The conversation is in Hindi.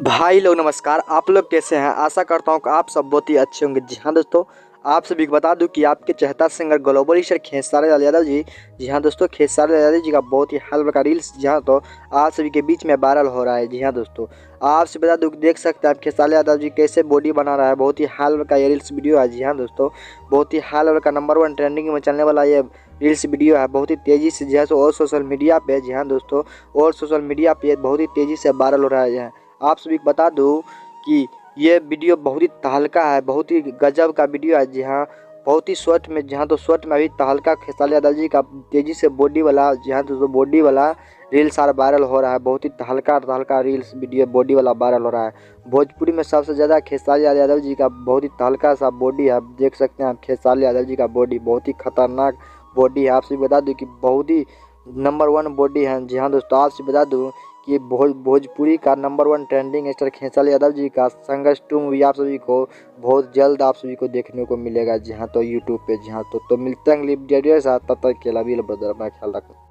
भाई लोग नमस्कार। आप लोग कैसे हैं? आशा करता हूँ कि आप सब बहुत ही अच्छे होंगे। जी हाँ दोस्तों, आप सभी को बता दूं कि आपके चहेता singer global star Khesari Lal Yadav ji, जी हाँ दोस्तों, खेसारी लाल यादव जी का बहुत ही हाल का रील्स जी हाँ तो आप सभी के बीच में वायरल हो रहा है। जी हाँ दोस्तों, आपसे बता दूं कि देख सकते हैं आप खेसारी यादव जी कैसे बॉडी बना रहा है। बहुत ही हाल का ये रील्स वीडियो है। जी हाँ दोस्तों, बहुत ही हाल का नंबर 1 ट्रेंडिंग में चलने वाला ये रील्स वीडियो है। बहुत ही तेज़ी से जी हाँ और सोशल मीडिया पे जी हाँ दोस्तों और सोशल मीडिया पे बहुत ही तेज़ी से वायरल हो रहा है। आप सभी को बता दूं कि ये वीडियो बहुत ही तहलका है, बहुत ही गजब का वीडियो है। जी हाँ, बहुत ही शॉर्ट में जहाँ तो शॉर्ट में अभी तहलका खेसारी यादव जी का तेज़ी से बॉडी वाला जी हाँ तो बॉडी वाला रील सारा वायरल हो रहा है। बहुत ही तहलका तहलका रील्स वीडियो बॉडी वाला वायरल हो रहा है। भोजपुरी में सबसे ज़्यादा खेसारी यादव जी का बहुत ही तहलका सा बॉडी है। आप देख सकते हैं, आप खेसारी यादव जी का बॉडी बहुत ही खतरनाक बॉडी है। आपसे बता दूँ कि बहुत ही नंबर 1 बॉडी है। जी हाँ दोस्तों, आपसे बता दूँ कि भोजपुरी का number 1 trending star Khesari Yadav ji का संघर्ष 2 मूवी आप सभी को बहुत जल्द आप सभी को देखने को मिलेगा। जी हाँ तो यूट्यूब पे। जी हाँ तो मिलते हैं अगली वीडियो के साथ। तब तक के लिए ब्रदर अपना ख्याल रखना।